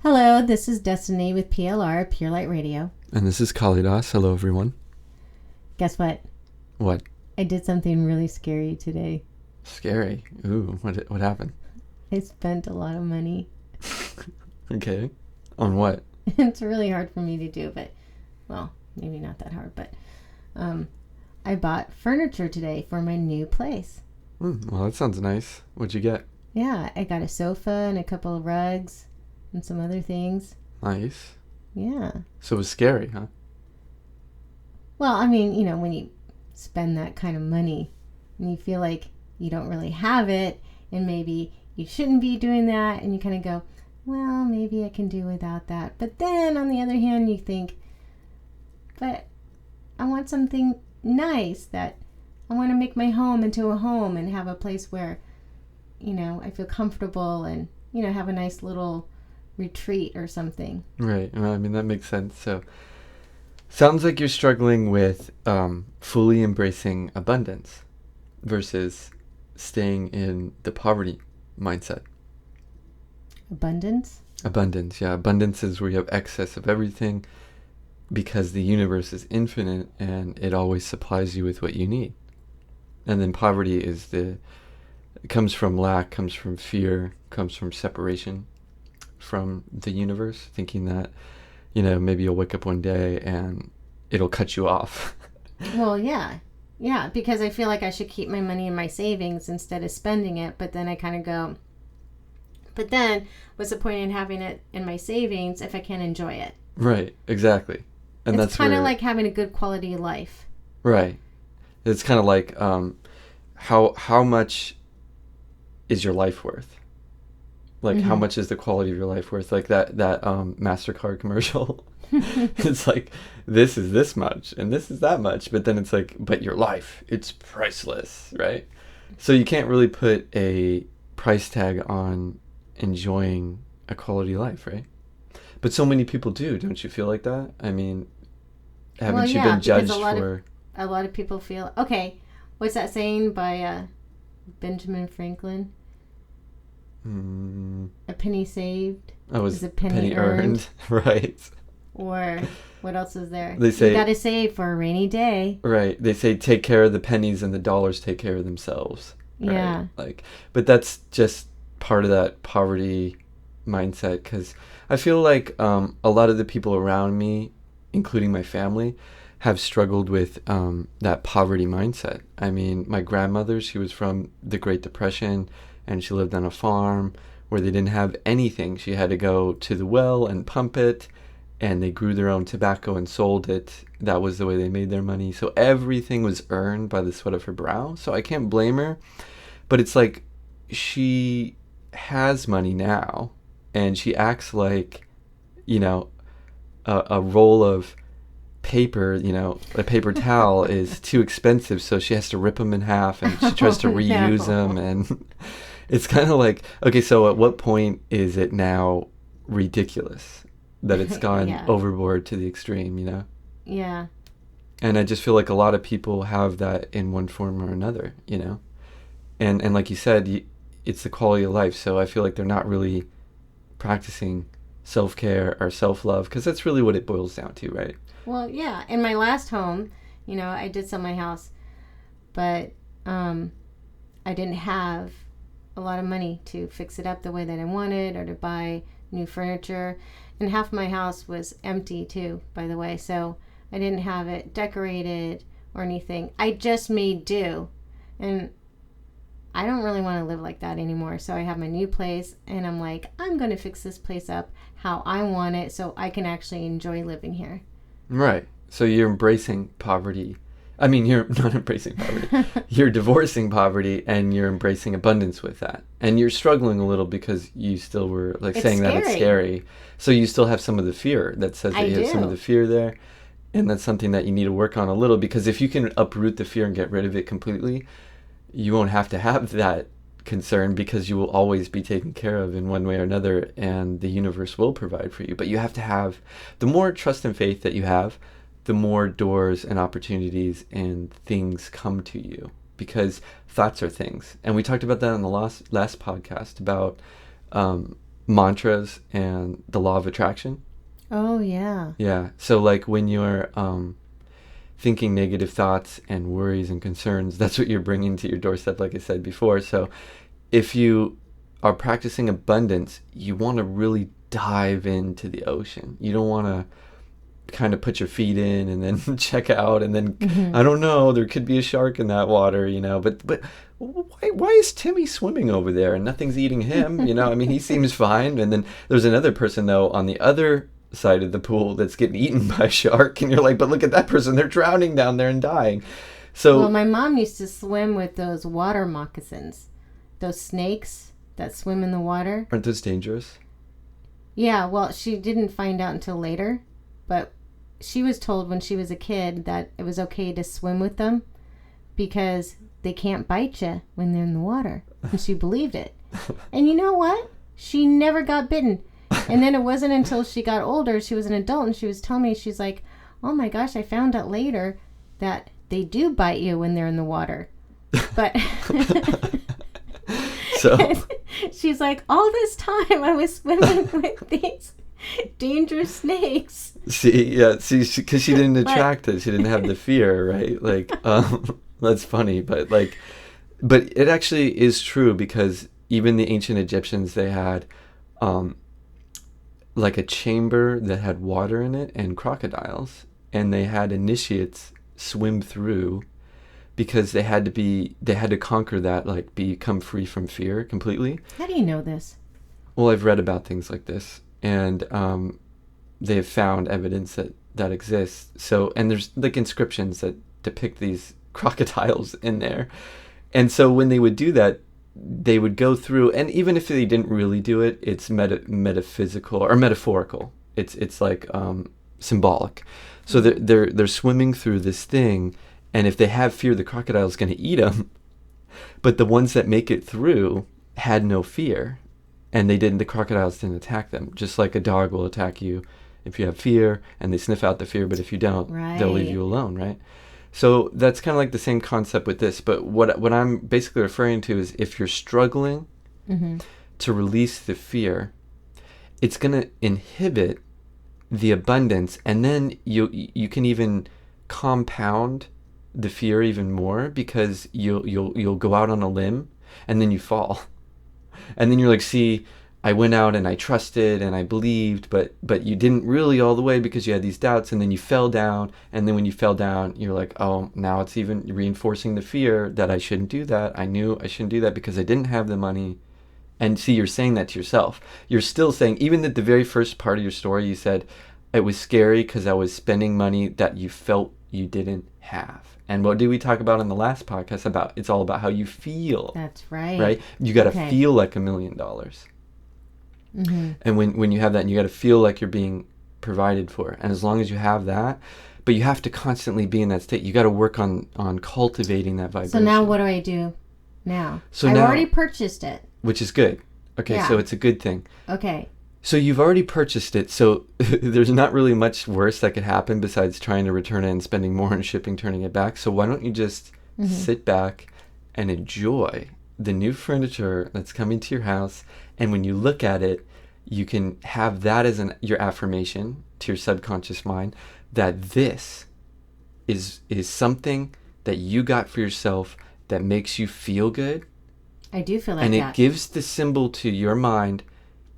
Hello, this is Destiny with PLR, Pure Light Radio. And this is Kaalidaas. Hello, everyone. Guess what? What? I did something really scary today. Scary. Ooh, what happened? I spent a lot of money. Okay. On what? It's really hard for me to do, but, well, maybe not that hard, but I bought furniture today for my new place. Well, that sounds nice. What'd you get? Yeah, I got a sofa and a couple of rugs and some other things. Nice. Yeah. So it was scary, huh? Well, I mean, when you spend that kind of money and you feel like you don't really have it and maybe you shouldn't be doing that and you kind of go, well, maybe I can do without that. But then on the other hand, you think, but I want something nice, that I want to make my home into a home and have a place where, I feel comfortable and, have a nice little retreat or something. Right. Well, I mean, that makes sense. So sounds like you're struggling with fully embracing abundance versus staying in the poverty mindset. Abundance? Abundance, yeah. Abundance is where you have excess of everything because the universe is infinite and it always supplies you with what you need. And then poverty comes from lack, comes from fear, comes from separation from the universe, thinking that, maybe you'll wake up one day and it'll cut you off. Well, yeah. Yeah, because I feel like I should keep my money in my savings instead of spending it, but then I kind of go, but then what's the point in having it in my savings if I can't enjoy it? Right, exactly. And it's kind of like having a good quality of life. Right. It's kind of like how much is your life worth? Like, how much is the quality of your life worth? Like that MasterCard commercial. It's like, this is this much and this is that much. But then it's like, but your life, it's priceless, right? So you can't really put a price tag on enjoying a quality life, right? But so many people do. Don't you feel like that? I mean, haven't you been judged for... A lot of people feel... Okay, what's that saying by Benjamin Franklin? A penny saved is a penny earned. Right. Or what else is there? They say, you got to save for a rainy day. Right. They say take care of the pennies and the dollars take care of themselves. Right? Yeah. But that's just part of that poverty mindset, because I feel like a lot of the people around me, including my family, have struggled with that poverty mindset. I mean, my grandmother, she was from the Great Depression, and she lived on a farm where they didn't have anything. She had to go to the well and pump it, and they grew their own tobacco and sold it. That was the way they made their money. So everything was earned by the sweat of her brow. So I can't blame her. But it's like she has money now, and she acts like, a roll of paper, a paper towel is too expensive, so she has to rip them in half, and she tries to reuse them, and it's kind of like, okay, so at what point is it now ridiculous that it's gone overboard to the extreme, Yeah. And I just feel like a lot of people have that in one form or another, and like you said, it's the quality of life, so I feel like they're not really practicing self-care or self-love, because that's really what it boils down to, right? Well, yeah. In my last home, I did sell my house, but I didn't have a lot of money to fix it up the way that I wanted or to buy new furniture. And half my house was empty too, by the way. So I didn't have it decorated or anything. I just made do. And I don't really want to live like that anymore. So I have my new place and I'm like, I'm going to fix this place up how I want it so I can actually enjoy living here. Right. So you're embracing poverty. I mean, you're not embracing poverty. You're divorcing poverty and you're embracing abundance with that. And you're struggling a little because you still were saying that it's scary. So you still have some of the fear that says that you have some of the fear there. And that's something that you need to work on a little, because if you can uproot the fear and get rid of it completely, you won't have to have that concern, because you will always be taken care of in one way or another, and the universe will provide for you. But you have to have, the more trust and faith that you have, the more doors and opportunities and things come to you, because thoughts are things. And we talked about that in the last podcast about mantras and the law of attraction. Oh, yeah. Yeah. So like when you're thinking negative thoughts and worries and concerns, that's what you're bringing to your doorstep, like I said before. So if you are practicing abundance, you want to really dive into the ocean. You don't want to kind of put your feet in and then check out and then I don't know, there could be a shark in that water, but why is Timmy swimming over there and nothing's eating him? I mean, he seems fine. And then there's another person though on the other side of the pool that's getting eaten by a shark, and you're like, but look at that person, they're drowning down there and dying. So well, my mom used to swim with those water moccasins, those snakes that swim in the water. Aren't those dangerous? Yeah, well, she didn't find out until later, but she was told when she was a kid that it was okay to swim with them because they can't bite you when they're in the water. And she believed it. And you know what? She never got bitten. And then it wasn't until she got older, she was an adult, and she was telling me, she's like, oh my gosh, I found out later that they do bite you when they're in the water. But so she's like, all this time I was swimming with these dangerous snakes. See, because she didn't attract it. She didn't have the fear, right? Like, that's funny, but it actually is true, because even the ancient Egyptians, they had like a chamber that had water in it and crocodiles, and they had initiates swim through because they had to conquer that, like become free from fear completely. How do you know this? Well, I've read about things like this, and they have found evidence that exists. So, and there's like inscriptions that depict these crocodiles in there. And so when they would do that, they would go through, and even if they didn't really do it, it's metaphysical or metaphorical. It's like symbolic. So they're swimming through this thing, and if they have fear, the crocodile's going to eat them. But the ones that make it through had no fear, and the crocodiles didn't attack them. Just like a dog will attack you if you have fear, and they sniff out the fear, but if you don't, they'll leave you alone, right? So that's kind of like the same concept with this. But what I'm basically referring to is if you're struggling to release the fear, it's going to inhibit the abundance, and then you can even compound the fear even more, because you'll go out on a limb and then you fall. And then you're like, see, I went out and I trusted and I believed, but you didn't really all the way because you had these doubts, and then you fell down. And then when you fell down, you're like, oh, now it's even reinforcing the fear that I shouldn't do that. I knew I shouldn't do that because I didn't have the money. And see, you're saying that to yourself. You're still saying, even at the very first part of your story, you said, it was scary because I was spending money that you felt you didn't have. And what did we talk about in the last podcast about? It's all about how you feel. That's right. Right? You got to feel like $1 million. And when you have that, and you got to feel like you're being provided for. And as long as you have that, but you have to constantly be in that state. You got to work on cultivating that vibration. So now what do I do now? So I've now, already purchased it. Which is good. Okay, yeah. So it's a good thing. Okay. So you've already purchased it. So there's not really much worse that could happen besides trying to return it and spending more on shipping, turning it back. So why don't you just sit back and enjoy the new furniture that's coming to your house. And when you look at it, you can have that as your affirmation to your subconscious mind that this is something that you got for yourself that makes you feel good. I do feel like that. And it gives the symbol to your mind,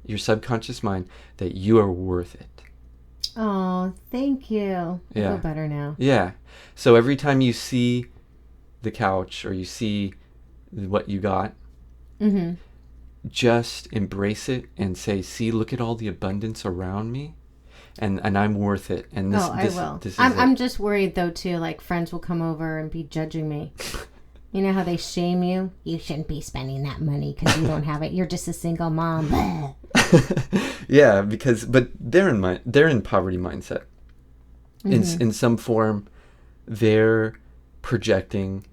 your subconscious mind, that you are worth it. Oh, thank you. I feel better now. Yeah. So every time you see the couch or you see what you got, just embrace it and say, see, look at all the abundance around me, and I'm worth it. And this, I will. I'm just worried though too, like friends will come over and be judging me. You know how they shame you? You shouldn't be spending that money because you don't have it. You're just a single mom. Yeah, but they're in poverty mindset. In some form, they're projecting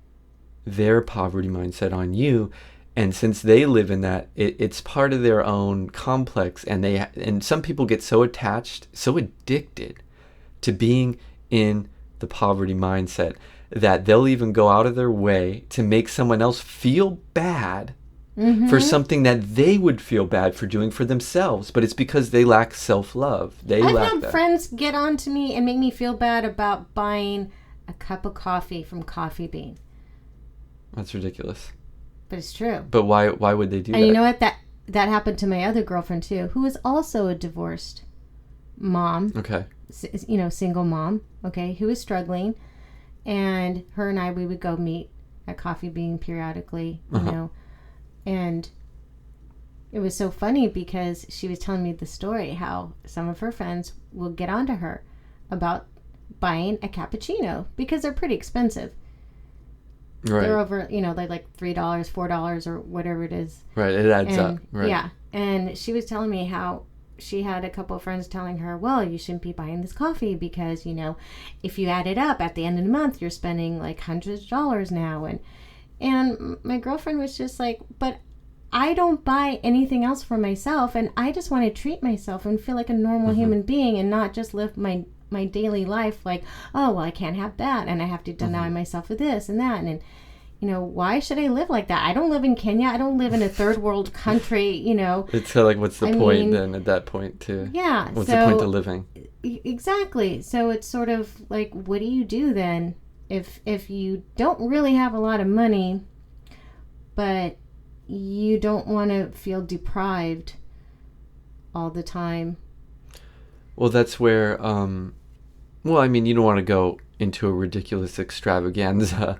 their poverty mindset on you, and since they live in that, it's part of their own complex, and some people get so attached, so addicted to being in the poverty mindset that they'll even go out of their way to make someone else feel bad for something that they would feel bad for doing for themselves, but it's because they lack self-love. I've had friends get on to me and make me feel bad about buying a cup of coffee from Coffee Bean. That's ridiculous. But it's true. But why would they do that? And you know what? That happened to my other girlfriend too, who was also a divorced mom. Okay. Single mom, okay, who was struggling. And her and we would go meet at Coffee Bean periodically, you know. And it was so funny because she was telling me the story how some of her friends will get onto her about buying a cappuccino because they're pretty expensive. Right. They're over, they're like $3, $4 or whatever it is. Right, it adds up. Right. Yeah. And she was telling me how she had a couple of friends telling her, well, you shouldn't be buying this coffee because, if you add it up at the end of the month, you're spending like hundreds of dollars now. And my girlfriend was just like, but I don't buy anything else for myself, and I just want to treat myself and feel like a normal human being and not just live my daily life like, oh, well, I can't have that, and I have to deny myself of this and that. And why should I live like that? I don't live in Kenya. I don't live in a third world country, It's like, what's the point then at that point too? Yeah. What's the point of living? Exactly. So it's sort of like, what do you do then? If you don't really have a lot of money, but you don't want to feel deprived all the time. Well, that's where, you don't want to go into a ridiculous extravaganza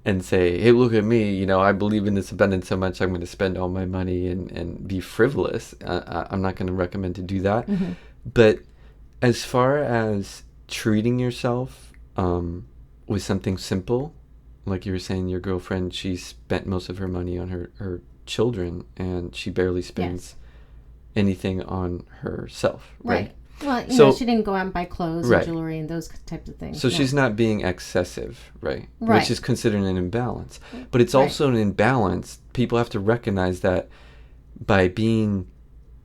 and say, hey, look at me, I believe in this abundance so much, I'm going to spend all my money and be frivolous. I'm not going to recommend to do that. Mm-hmm. But as far as treating yourself with something simple, like you were saying, your girlfriend, she spent most of her money on her children, and she barely spends anything on herself, right? Well, she didn't go out and buy clothes and jewelry and those types of things. So she's not being excessive, right? Which is considered an imbalance. But it's also an imbalance. People have to recognize that by being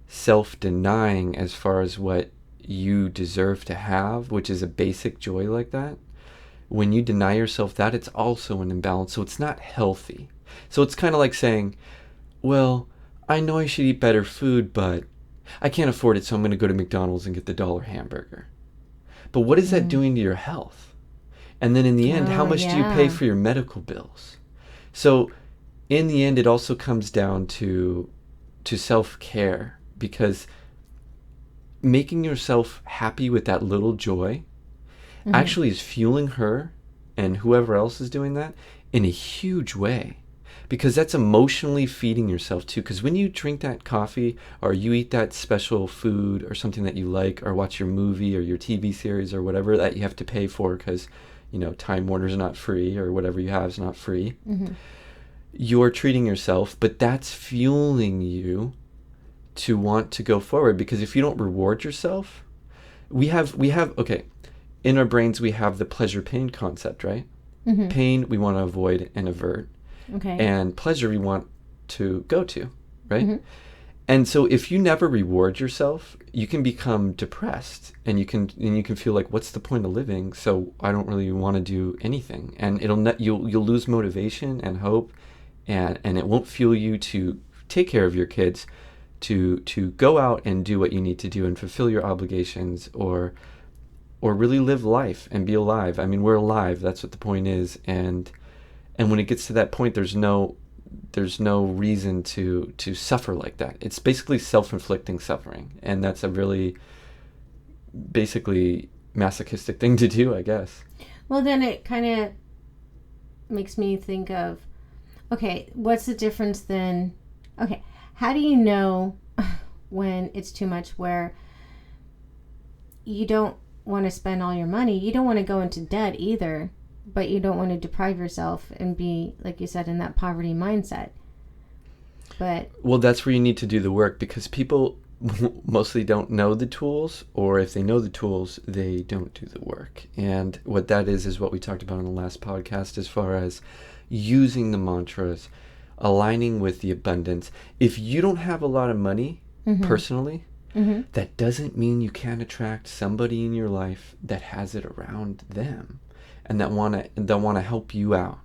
self-denying as far as what you deserve to have, which is a basic joy like that, when you deny yourself that, it's also an imbalance. So it's not healthy. So it's kind of like saying, well, I know I should eat better food, but I can't afford it, so I'm going to go to McDonald's and get the $1 hamburger. But what is that doing to your health? And then in the end, how much do you pay for your medical bills? So in the end, it also comes down to self-care, because making yourself happy with that little joy actually is fueling her and whoever else is doing that in a huge way. Because that's emotionally feeding yourself too. Because when you drink that coffee or you eat that special food or something that you like, or watch your movie or your TV series or whatever that you have to pay for because, Time Warner's not free or whatever you have is not free, you're treating yourself, but that's fueling you to want to go forward. Because if you don't reward yourself, we have in our brains we have the pleasure-pain concept, right? Pain we want to avoid and avert. Okay. And pleasure we want to go to, right? And so if you never reward yourself, you can become depressed, and you can feel like, what's the point of living? So I don't really want to do anything, and you'll lose motivation and hope, and it won't fuel you to take care of your kids, to go out and do what you need to do and fulfill your obligations, or really live life and be alive. I mean, we're alive. That's what the point is, and when it gets to that point, there's no reason to suffer like that. It's basically self-inflicting suffering, and that's a really basically masochistic thing to do, I guess. Well, then it kind of makes me think of, okay, what's the difference then? Okay, how do you know when it's too much, where you don't want to spend all your money, you don't want to go into debt either, but you don't want to deprive yourself and be, like you said, in that poverty mindset? Well, that's where you need to do the work, because people mostly don't know the tools, or if they know the tools, they don't do the work. And what that is what we talked about in the last podcast, as far as using the mantras, aligning with the abundance. If you don't have a lot of money personally, that doesn't mean you can't attract somebody in your life that has it around them, and that want to help you out.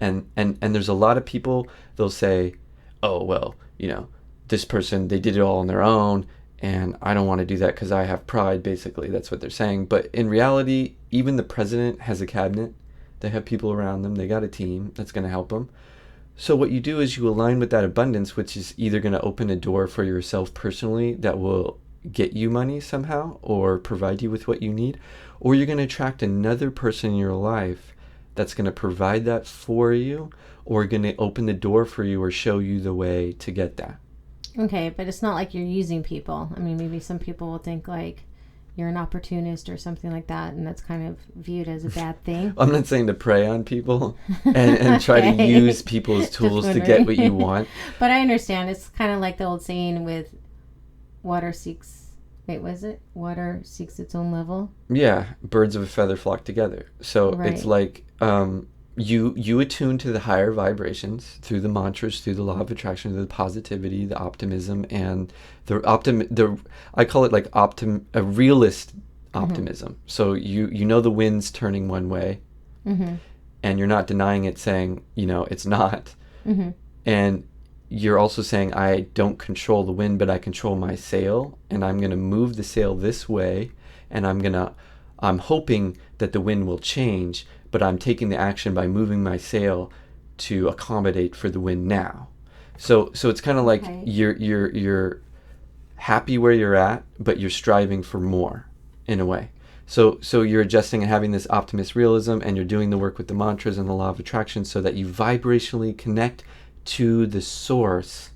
And there's a lot of people, they'll say, oh, well, this person, they did it all on their own, and I don't want to do that because I have pride, basically. That's what they're saying. But in reality, even the president has a cabinet. They have people around them. They got a team that's going to help them. So what you do is you align with that abundance, which is either going to open a door for yourself personally that will get you money somehow or provide you with what you need, or you're going to attract another person in your life that's going to provide that for you, or going to open the door for you or show you the way to get that. Okay, but it's not like you're using people. I mean, maybe some people will think like you're an opportunist or something like that, and that's kind of viewed as a bad thing. I'm not saying to prey on people and try to use people as tools to get what you want. But I understand. It's kind of like the old saying with water seeks its own level? Yeah, birds of a feather flock together. So Right. It's like you attune to the higher vibrations through the mantras, through the law of attraction, through the positivity, the optimism, and I call it like a realist optimism. So you know the wind's turning one way, and you're not denying it, saying it's not, and you're also saying I don't control the wind, but I control my sail, and I'm going to move the sail this way, and I'm hoping that the wind will change, but I'm taking the action by moving my sail to accommodate for the wind now. So it's kind of like you're happy where you're at, but you're striving for more in a way. So you're adjusting and having this optimist realism, and you're doing the work with the mantras and the law of attraction so that you vibrationally connect to the source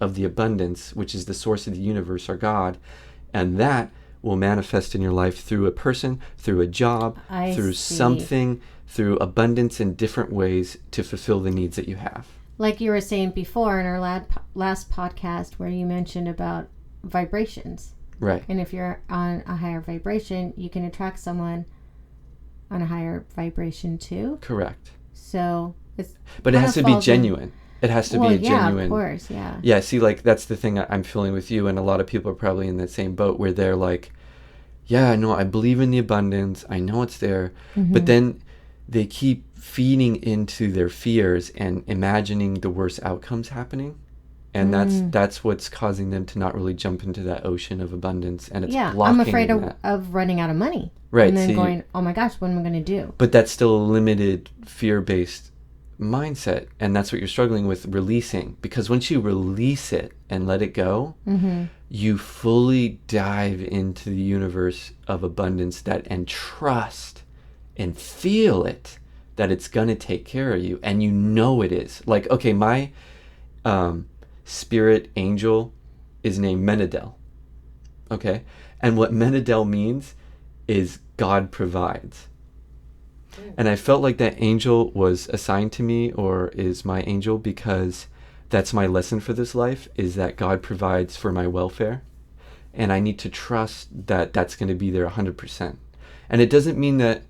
of the abundance, which is the source of the universe, or God, and that will manifest in your life through a person, through a job, through something, through abundance in different ways to fulfill the needs that you have. Like you were saying before in our last podcast where you mentioned about vibrations. Right. And if you're on a higher vibration, you can attract someone on a higher vibration too. Correct. So but it has to be genuine. It has to be a genuine. Yeah, of course, yeah. Yeah, see, like, that's the thing I'm feeling with you, and a lot of people are probably in that same boat where they're like, yeah, no, I believe in the abundance, I know it's there, but then they keep feeding into their fears and imagining the worst outcomes happening, and that's what's causing them to not really jump into that ocean of abundance, and it's blocking I'm afraid of running out of money. Right. And then going, oh my gosh, what am I going to do? But that's still a limited, fear-based mindset, and that's what you're struggling with releasing, because once you release it and let it go, you fully dive into the universe of abundance and trust and feel it, that it's going to take care of you, and it is. Like, okay, my spirit angel is named Menadel, okay, and what Menadel means is God provides. And I felt like that angel was assigned to me, or is my angel, because that's my lesson for this life, is that God provides for my welfare. And I need to trust that that's going to be there 100%. And it doesn't mean that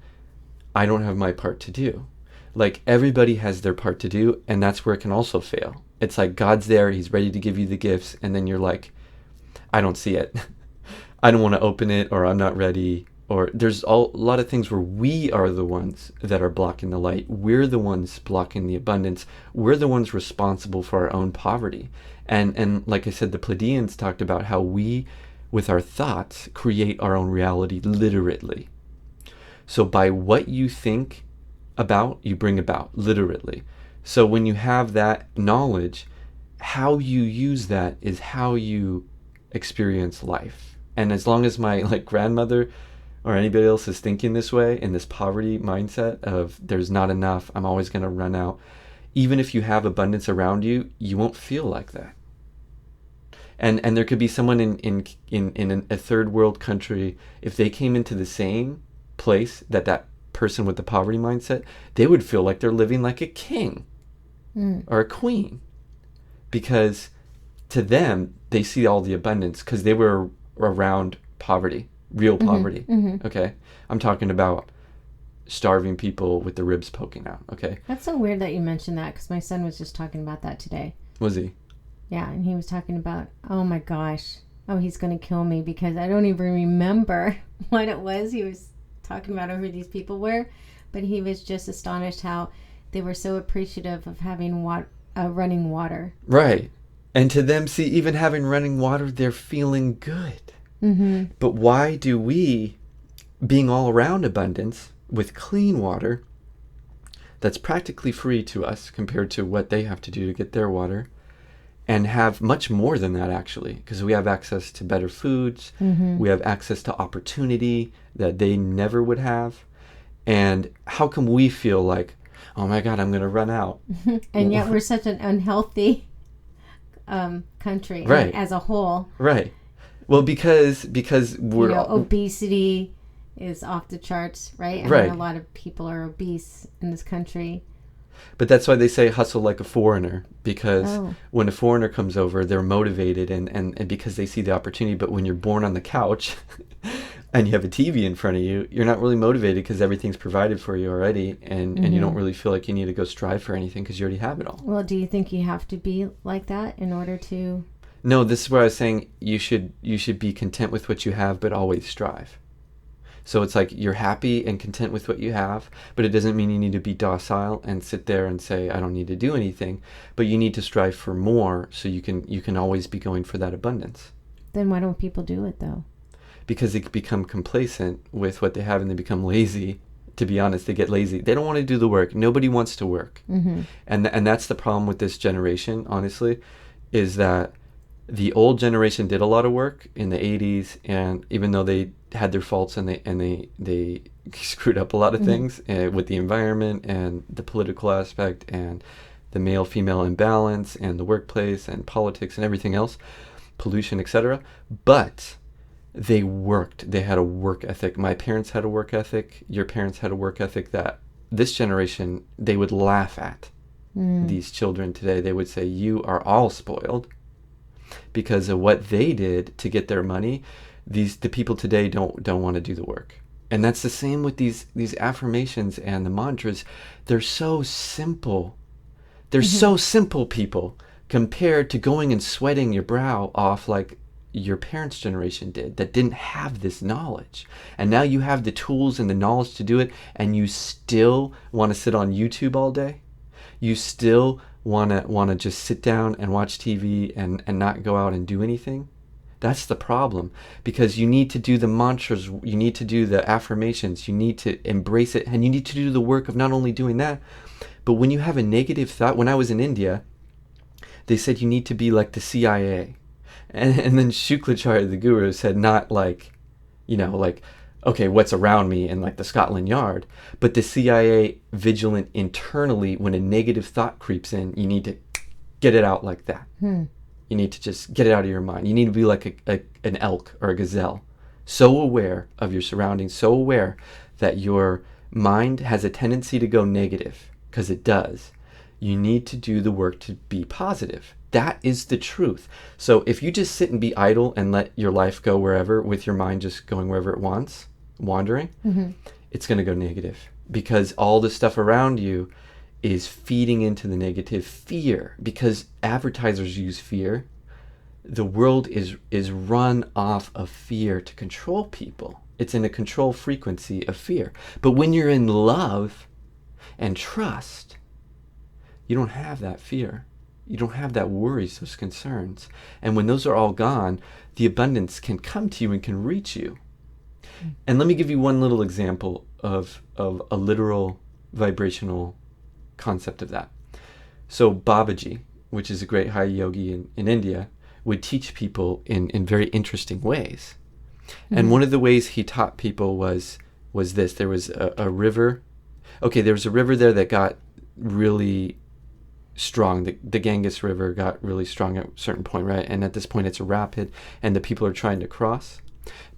I don't have my part to do. Like, everybody has their part to do, and that's where it can also fail. It's like God's there, he's ready to give you the gifts, and then you're like, I don't see it. I don't want to open it, or I'm not ready. Or there's a lot of things where we are the ones that are blocking the light. We're the ones blocking the abundance. We're the ones responsible for our own poverty. And like I said, the Pleiadians talked about how we, with our thoughts, create our own reality literally. So by what you think about, you bring about, literally. So when you have that knowledge, how you use that is how you experience life. And as long as my grandmother or anybody else is thinking this way, in this poverty mindset of there's not enough, I'm always going to run out, even if you have abundance around you, you won't feel like that. And there could be someone in a third world country, if they came into the same place that person with the poverty mindset, they would feel like they're living like a king or a queen, because to them, they see all the abundance because they were around poverty. Real poverty, okay? I'm talking about starving people with the ribs poking out, okay? That's so weird that you mentioned that, because my son was just talking about that today. Was he? Yeah, and he was talking about, oh my gosh, he's going to kill me, because I don't even remember what it was he was talking about or who these people were, but he was just astonished how they were so appreciative of having running water. Right. And to them, see, even having running water, they're feeling good. Mm-hmm. But why do we, being all around abundance with clean water that's practically free to us compared to what they have to do to get their water, and have much more than that, actually, because we have access to better foods, Mm-hmm. we have access to opportunity that they never would have. And how come we feel like, oh my God, I'm going to run out? And yet we're such an unhealthy country, Right. as a whole. Right. Well, because we're obesity is off the charts, right? I Right. mean, a lot of people are obese in this country. But that's why they say hustle like a foreigner, because Oh. when a foreigner comes over, they're motivated and because they see the opportunity. But when you're born on the couch and you have a TV in front of you, you're not really motivated because everything's provided for you already, and you don't really feel like you need to go strive for anything because you already have it all. Well, do you think you have to be like that in order to... No, this is where I was saying you should be content with what you have, but always strive. So it's like you're happy and content with what you have, but it doesn't mean you need to be docile and sit there and say, I don't need to do anything. But you need to strive for more so you can always be going for that abundance. Then why don't people do it, though? Because they become complacent with what they have and they become lazy. To be honest, they get lazy. They don't want to do the work. Nobody wants to work. Mm-hmm. And that's the problem with this generation, honestly, is that the old generation did a lot of work in the 80s, and even though they had their faults and they screwed up a lot of things with the environment and the political aspect and the male-female imbalance and the workplace and politics and everything else, pollution, etc. But they worked. They had a work ethic. My parents had a work ethic. Your parents had a work ethic that this generation, they would laugh at. These children today. They would say, you are all spoiled because of what they did to get their money. The people today don't want to do the work. And that's the same with these affirmations and the mantras. They're so simple. They're so simple, people, compared to going and sweating your brow off like your parents' generation did, that didn't have this knowledge. And now you have the tools and the knowledge to do it, and you still want to sit on YouTube all day? You still want to just sit down and watch TV and not go out and do anything? That's the problem, because you need to do the mantras, you need to do the affirmations, you need to embrace it, and you need to do the work of not only doing that, but when you have a negative thought. When I was in India, they said you need to be like the CIA. And then Shukracharya, the guru, said not like, okay, what's around me in like the Scotland Yard, but the CIA vigilant internally. When a negative thought creeps in, you need to get it out like that. You need to just get it out of your mind. You need to be like an elk or a gazelle, so aware of your surroundings, so aware that your mind has a tendency to go negative, because it does. You need to do the work to be positive. That is the truth. So if you just sit and be idle and let your life go wherever, with your mind just going wherever it wants, wandering, it's going to go negative, because all the stuff around you is feeding into the negative fear. Because advertisers use fear. The world is run off of fear to control people. It's in a control frequency of fear. But when you're in love and trust, you don't have that fear. You don't have that worries, those concerns. And when those are all gone, the abundance can come to you and can reach you. And let me give you one little example of a literal vibrational concept of that. So Babaji, which is a great high yogi in India, would teach people in very interesting ways. And one of the ways he taught people was this. There was a river. Okay, there was a river there that got really strong. The Ganges River got really strong at a certain point, right? And at this point it's a rapid, and the people are trying to cross.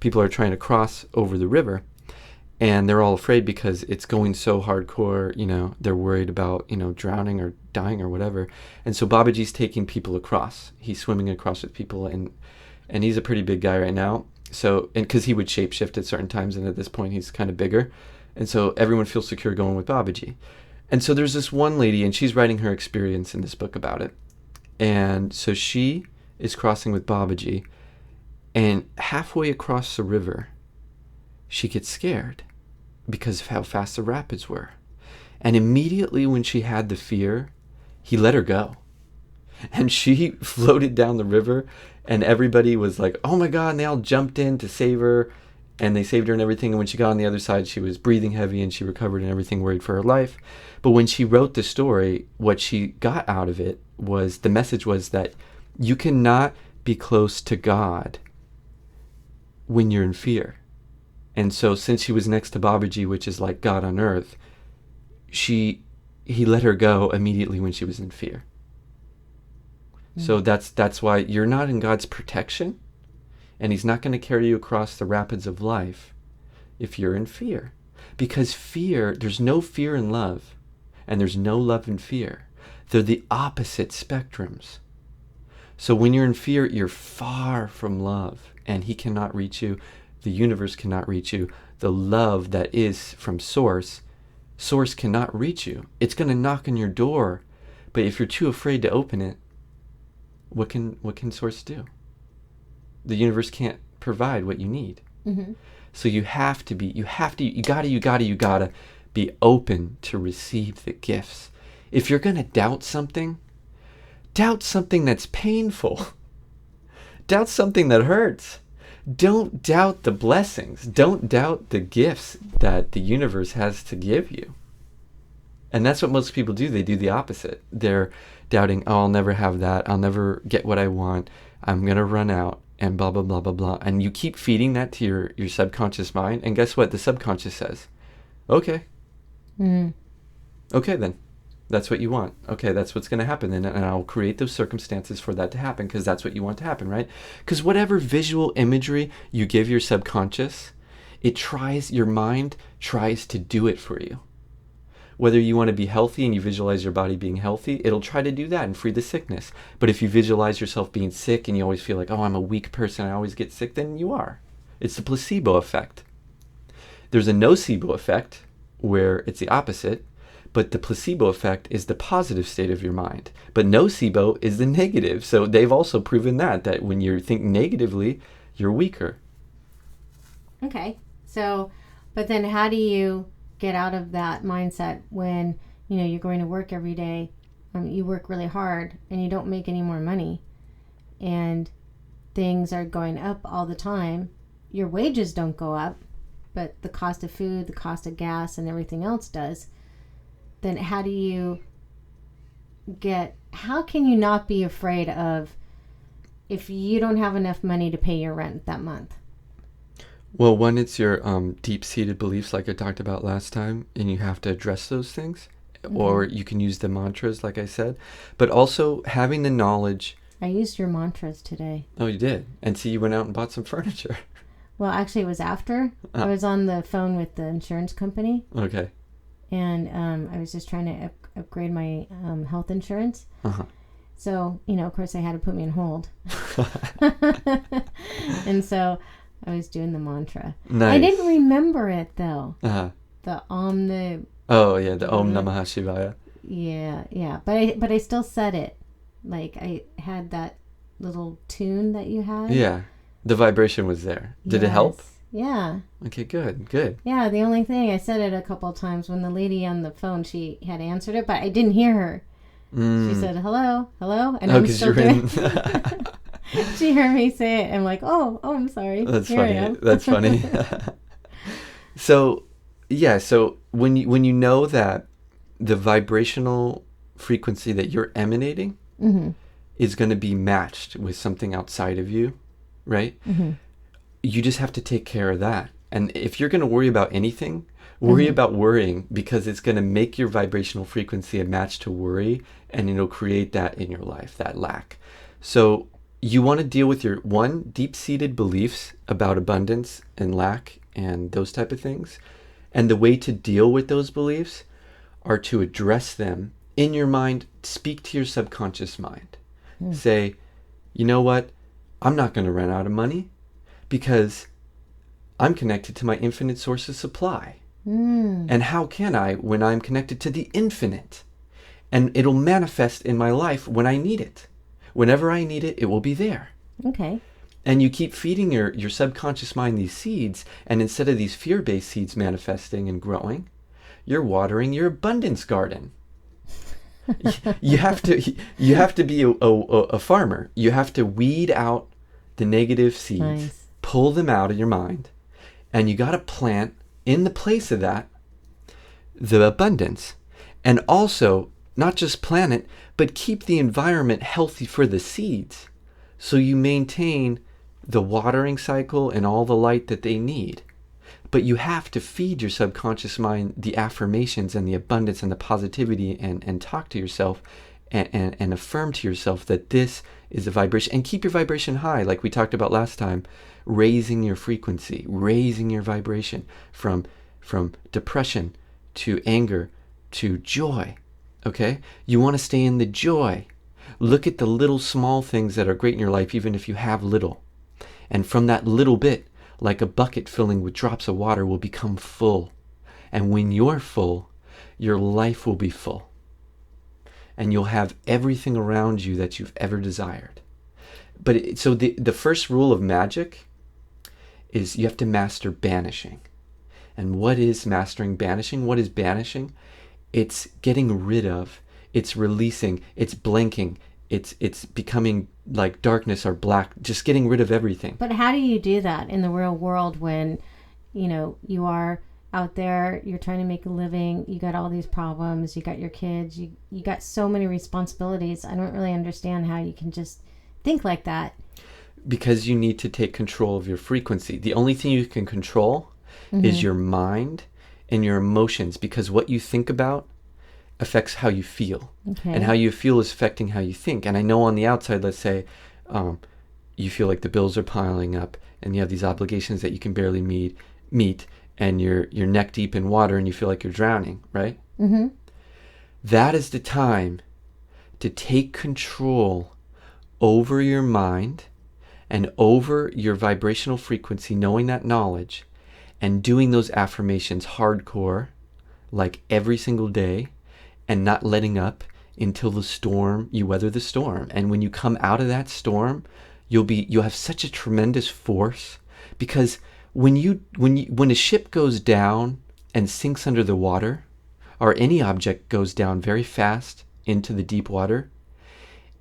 People are trying to cross over the river, and they're all afraid because it's going so hardcore. They're worried about drowning or dying or whatever. And so Babaji's taking people across. He's swimming across with people, and he's a pretty big guy right now. So, and because he would shapeshift at certain times, and at this point he's kind of bigger, and so everyone feels secure going with Babaji. And so there's this one lady, and she's writing her experience in this book about it. And so she is crossing with Babaji, and halfway across the river, she gets scared because of how fast the rapids were. And immediately when she had the fear, he let her go. And she floated down the river, and everybody was like, oh my God, and they all jumped in to save her, and they saved her and everything. And when she got on the other side, she was breathing heavy and she recovered and everything, worried for her life. But when she wrote the story, what she got out of it was, the message was that you cannot be close to God when you're in fear. And so since she was next to Babaji, which is like God on earth, he let her go immediately when she was in fear. So that's why you're not in God's protection, and he's not going to carry you across the rapids of life if you're in fear. Because fear, there's no fear in love, and there's no love in fear. They're the opposite spectrums. So when you're in fear, you're far from love, and he cannot reach you. The universe cannot reach you. The love that is from Source cannot reach you. It's going to knock on your door, but if you're too afraid to open it, what can Source do? The universe can't provide what you need. Mm-hmm. So you gotta be open to receive the gifts. If you're gonna doubt something that's painful. Doubt something that hurts. Don't doubt the blessings. Don't doubt the gifts that the universe has to give you. And that's what most people do. They do the opposite. They're doubting, oh, I'll never have that. I'll never get what I want. I'm going to run out and blah, blah, blah, blah, blah. And you keep feeding that to your subconscious mind. And guess what? The subconscious says, okay. Okay, then. That's what you want. Okay, that's what's going to happen. And I'll create those circumstances for that to happen because that's what you want to happen, right? Because whatever visual imagery you give your subconscious, your mind tries to do it for you. Whether you want to be healthy and you visualize your body being healthy, it'll try to do that and free the sickness. But if you visualize yourself being sick and you always feel like, oh, I'm a weak person, I always get sick, then you are. It's the placebo effect. There's a nocebo effect where it's the opposite, but the placebo effect is the positive state of your mind. But nocebo is the negative. So they've also proven that when you think negatively, you're weaker. Okay. So, but then how do you get out of that mindset when you're going to work every day, you work really hard and you don't make any more money and things are going up all the time? Your wages don't go up, but the cost of food, the cost of gas and everything else does. Then how can you not be afraid of if you don't have enough money to pay your rent that month? Well, one, it's your deep-seated beliefs like I talked about last time, and you have to address those things. Mm-hmm. Or you can use the mantras, like I said. But also having the knowledge. I used your mantras today. Oh, you did? And see, you went out and bought some furniture. Well, actually, it was after. I was on the phone with the insurance company. Okay. And I was just trying to upgrade my health insurance. Uh-huh. So, of course, they had to put me on hold. And so I was doing the mantra. Nice. I didn't remember it, though. Uh-huh. The Om. Oh, yeah, the Om Namah Shivaya. Yeah. But I still said it. Like, I had that little tune that you had. Yeah. The vibration was there. Did it help? Yeah. Okay, good. Yeah, the only thing, I said it a couple of times when the lady on the phone, she had answered it, but I didn't hear her. She said, hello, and I'm still doing it. She heard me say it. I'm like, oh, I'm sorry. That's Here funny. That's funny. So when you know that the vibrational frequency that you're emanating mm-hmm. is going to be matched with something outside of you, right? Mm-hmm. You just have to take care of that. And if you're going to worry about anything, worry mm-hmm. about worrying, because it's going to make your vibrational frequency a match to worry, and it'll create that in your life, that lack. So you want to deal with your deep-seated beliefs about abundance and lack and those type of things. And the way to deal with those beliefs are to address them in your mind. Speak to your subconscious mind. Say, you know what? I'm not going to run out of money because I'm connected to my infinite source of supply. And how can I when I'm connected to the infinite? And it'll manifest in my life when I need it. Whenever I need it, it will be there. Okay. And you keep feeding your subconscious mind these seeds, and instead of these fear-based seeds manifesting and growing, you're watering your abundance garden. You have to be a farmer. You have to weed out the negative seeds, Nice. pull them out of your mind, and you got to plant in the place of that the abundance. And also, not just plant it, but keep the environment healthy for the seeds. So you maintain the watering cycle and all the light that they need. But you have to feed your subconscious mind the affirmations and the abundance and the positivity, and talk to yourself and affirm to yourself that this is a vibration. And keep your vibration high, like we talked about last time, raising your frequency, raising your vibration from depression to anger to joy. Okay? You want to stay in the joy. Look at the little small things that are great in your life, even if you have little. And from that little bit, like a bucket filling with drops of water, will become full. And when you're full, your life will be full. And you'll have everything around you that you've ever desired. But so the first rule of magic is you have to master banishing. And what is mastering banishing? What is banishing? It's getting rid of, it's releasing, it's blanking, it's becoming like darkness or black, just getting rid of everything. But how do you do that in the real world when, you are out there, you're trying to make a living, you got all these problems, you got your kids, you got so many responsibilities. I don't really understand how you can just think like that. Because you need to take control of your frequency. The only thing you can control is your mind and your emotions, because what you think about affects how you feel. Okay. And how you feel is affecting how you think. And I know on the outside, let's say, you feel like the bills are piling up and you have these obligations that you can barely meet, and you're neck deep in water and you feel like you're drowning, right? Mm-hmm. That is the time to take control over your mind and over your vibrational frequency, knowing that knowledge, and doing those affirmations hardcore, like every single day, and not letting up until you weather the storm. And when you come out of that storm, you'll have such a tremendous force, because when a ship goes down and sinks under the water, or any object goes down very fast into the deep water,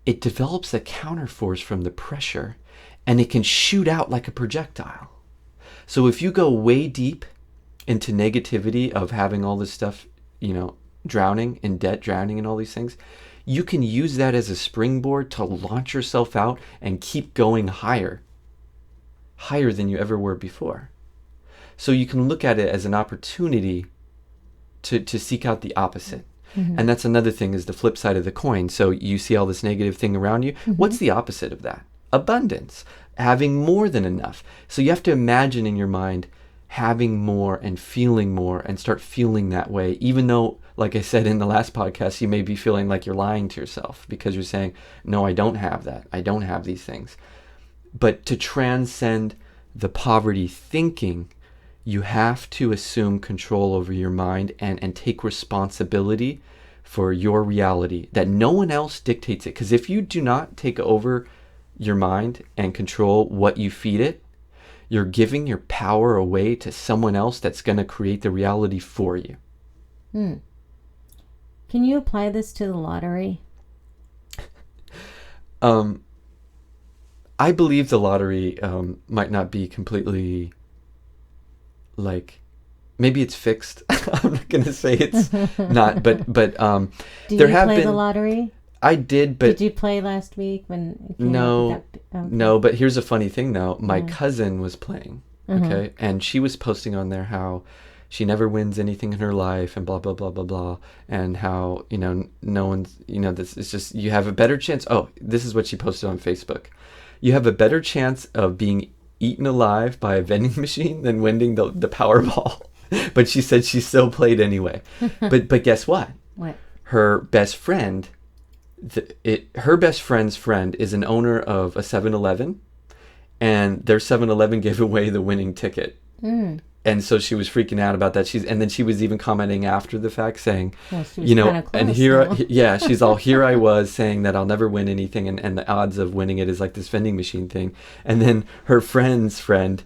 it develops a counterforce from the pressure, and it can shoot out like a projectile. So if you go way deep into negativity of having all this stuff, drowning in debt, drowning in all these things, you can use that as a springboard to launch yourself out and keep going higher than you ever were before. So you can look at it as an opportunity to seek out the opposite. Mm-hmm. And that's another thing, is the flip side of the coin. So you see all this negative thing around you. Mm-hmm. What's the opposite of that? Abundance, having more than enough. So you have to imagine in your mind having more and feeling more, and start feeling that way, even though, like I said in the last podcast, you may be feeling like you're lying to yourself because you're saying, no, I don't have that. I don't have these things. But to transcend the poverty thinking, you have to assume control over your mind and take responsibility for your reality, that no one else dictates it. Because if you do not take over your mind and control what you feed it, you're giving your power away to someone else that's going to create the reality for you. Can you apply this to the lottery? I believe the lottery might not be completely, like, maybe it's fixed. I'm not going to say it's not, but Did there you have play been. the lottery? I did, but Did you play last week when? No, okay. no. But here's a funny thing, though. My cousin was playing, okay, and she was posting on there how she never wins anything in her life, and blah blah blah blah blah, and how no one's this is just, you have a better chance. Oh, this is what she posted on Facebook. You have a better chance of being eaten alive by a vending machine than winning the Powerball. But she said she still played anyway. But guess what? What? Her best friend. Her best friend's friend is an owner of a 7-Eleven, and their 7-Eleven gave away the winning ticket. And so she was freaking out about that. And then she was even commenting after the fact, saying, well, she was kinda close, and here, she's all, here I was saying that I'll never win anything, and the odds of winning it is like this vending machine thing. And then her friend's friend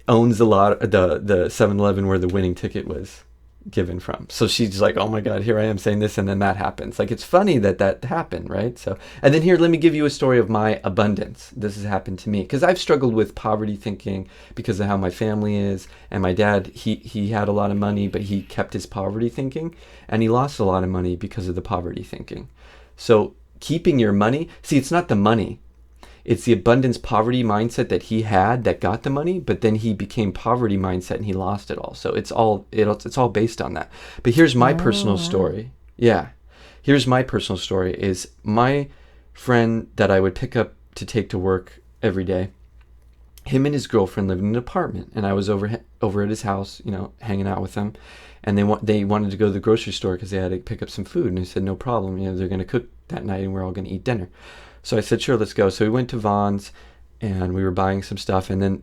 owns the 7-Eleven where the winning ticket was. given from. So she's like, oh my God, here I am saying this, and then that happens. Like, it's funny that happened, right? So, and then here, let me give you a story of my abundance. This has happened to me because I've struggled with poverty thinking because of how my family is. And my dad, he had a lot of money, but he kept his poverty thinking, and he lost a lot of money because of the poverty thinking. So keeping your money, see, it's not the money. It's the abundance poverty mindset that he had that got the money, but then he became poverty mindset and he lost it all. So it's all based on that. But here's my personal story. Yeah. Here's my personal story is my friend that I would pick up to take to work every day. Him and his girlfriend lived in an apartment, and I was over at his house, hanging out with them. And they wanted to go to the grocery store because they had to pick up some food. And he said, no problem. They're going to cook that night and we're all going to eat dinner. So I said, sure, let's go. So we went to Vaughn's and we were buying some stuff. And then,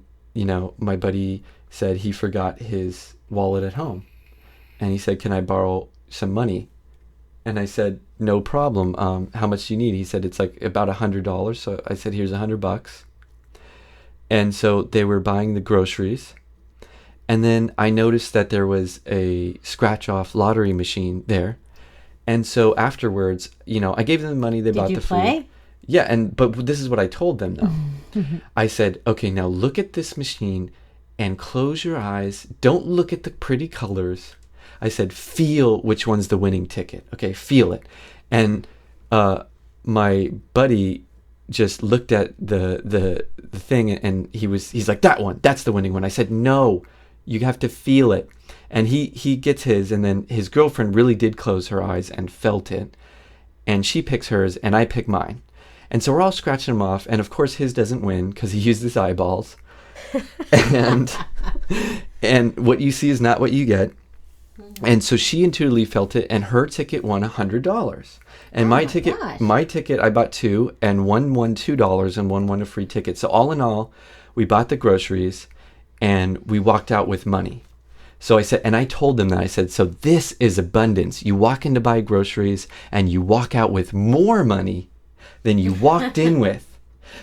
my buddy said he forgot his wallet at home. And he said, can I borrow some money? And I said, no problem. How much do you need? He said, it's like about $100. So I said, here's $100. And so they were buying the groceries. And then I noticed that there was a scratch-off lottery machine there. And so afterwards, I gave them the money. They bought the food. Did you play? Yeah, but this is what I told them, though. I said, okay, now look at this machine and close your eyes. Don't look at the pretty colors. I said, feel which one's the winning ticket. Okay, feel it. And my buddy just looked at the thing, and he's like, that one, that's the winning one. I said, no, you have to feel it. And he gets his, and then his girlfriend really did close her eyes and felt it. And she picks hers, and I pick mine. And so we're all scratching him off. And of course his doesn't win because he used his eyeballs. and what you see is not what you get. And so she intuitively felt it, and her ticket won $100. And my ticket, I bought two, and one won $2 and one won a free ticket. So all in all, we bought the groceries and we walked out with money. So I said, and I told them that, I said, so this is abundance. You walk in to buy groceries and you walk out with more money than you walked in with.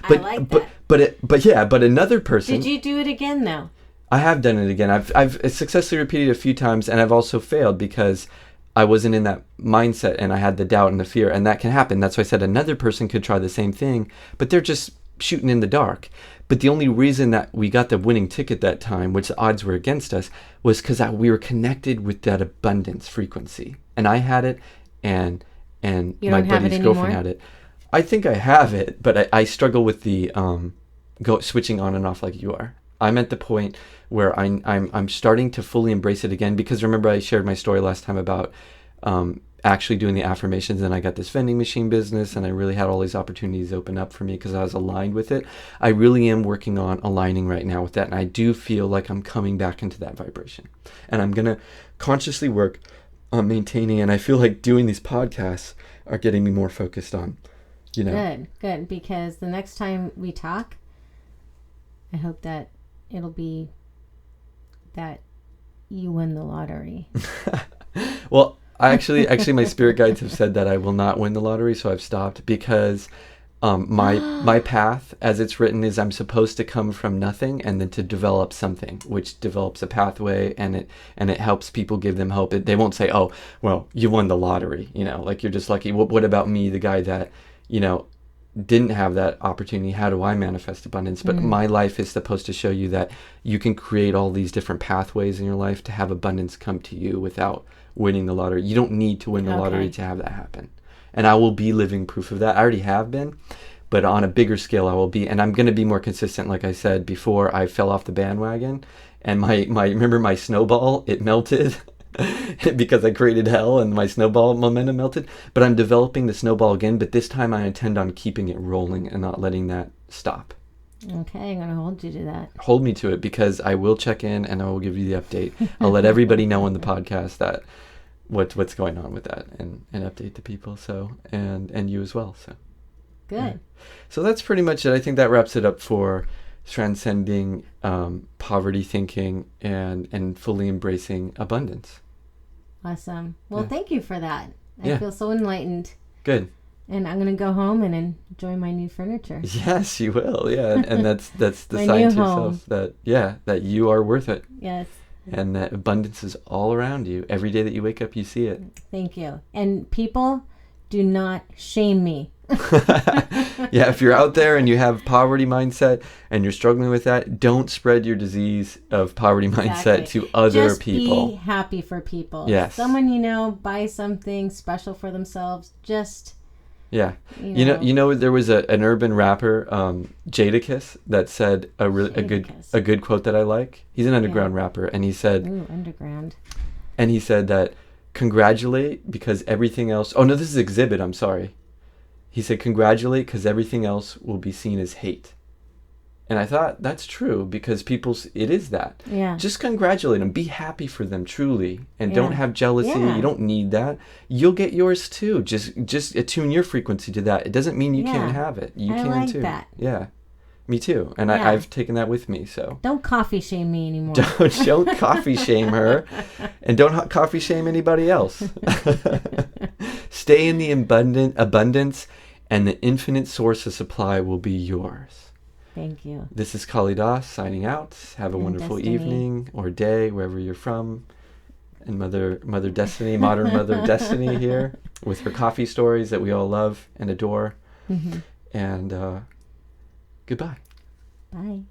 But, I like that. But another person. Did you do it again though? I have done it again. I've successfully repeated it a few times, and I've also failed because I wasn't in that mindset and I had the doubt and the fear, and that can happen. That's why I said another person could try the same thing, but they're just shooting in the dark. But the only reason that we got the winning ticket that time, which the odds were against us, was because we were connected with that abundance frequency. And I had it, and my buddy's girlfriend had it. I think I have it, but I struggle with the switching on and off like you are. I'm at the point where I'm starting to fully embrace it again, because remember I shared my story last time about actually doing the affirmations, and I got this vending machine business, and I really had all these opportunities open up for me because I was aligned with it. I really am working on aligning right now with that, and I do feel like I'm coming back into that vibration, and I'm going to consciously work on maintaining, and I feel like doing these podcasts are getting me more focused on, Good, because the next time we talk, I hope that it'll be that you win the lottery. Well, actually, my spirit guides have said that I will not win the lottery, so I've stopped, because my path, as it's written, is I'm supposed to come from nothing and then to develop something, which develops a pathway, and it helps people, give them hope. They won't say, oh, well, you won the lottery, like you're just lucky. What about me, the guy that, didn't have that opportunity? How do I manifest abundance? But my life is supposed to show you that you can create all these different pathways in your life to have abundance come to you without winning the lottery. You don't need to win the lottery to have that happen. And I will be living proof of that. I already have been, but on a bigger scale I will be. And I'm going to be more consistent. Like I said before, I fell off the bandwagon, and remember my snowball, it melted. Because I created hell and my snowball momentum melted. But I'm developing the snowball again, but this time I intend on keeping it rolling and not letting that stop. Okay, I'm going to hold you to that. Hold me to it, because I will check in and I will give you the update. I'll let everybody know on the podcast that what's going on with that, and update the people, so and you as well. So good. Yeah. So that's pretty much it. I think that wraps it up for transcending poverty thinking and fully embracing abundance. Awesome. Well, thank you for that. I feel so enlightened. Good. And I'm going to go home and enjoy my new furniture. Yes, you will. Yeah. And that's the sign to yourself that you are worth it. Yes. and that abundance is all around you. Every day that you wake up, you see it. Thank you. And people, do not shame me. Yeah, if you're out there and you have poverty mindset and you're struggling with that, don't spread your disease of poverty mindset to other people. Be happy for people. Yes. Someone you know buy something special for themselves. Just yeah. You know there was an urban rapper, Jadakiss, that said a good quote that I like. He's an underground rapper, and he said, "Ooh, underground." And he said that congratulate because everything else. Oh no, this is Exhibit. I'm sorry. He said, congratulate because everything else will be seen as hate. And I thought, that's true because it is that. Yeah. Just congratulate them. Be happy for them, truly. And don't have jealousy. Yeah. You don't need that. You'll get yours too. Just attune your frequency to that. It doesn't mean you can't have it. You can like too. That. Yeah. Me too. And I've taken that with me. So don't coffee shame me anymore. Don't coffee shame her. And don't coffee shame anybody else. Stay in the abundance. And the infinite source of supply will be yours. Thank you. This is Kaalidaas signing out. Have a wonderful evening or day, wherever you're from. And Mother Destiny, modern Mother Destiny here with her coffee stories that we all love and adore. Mm-hmm. And goodbye. Bye.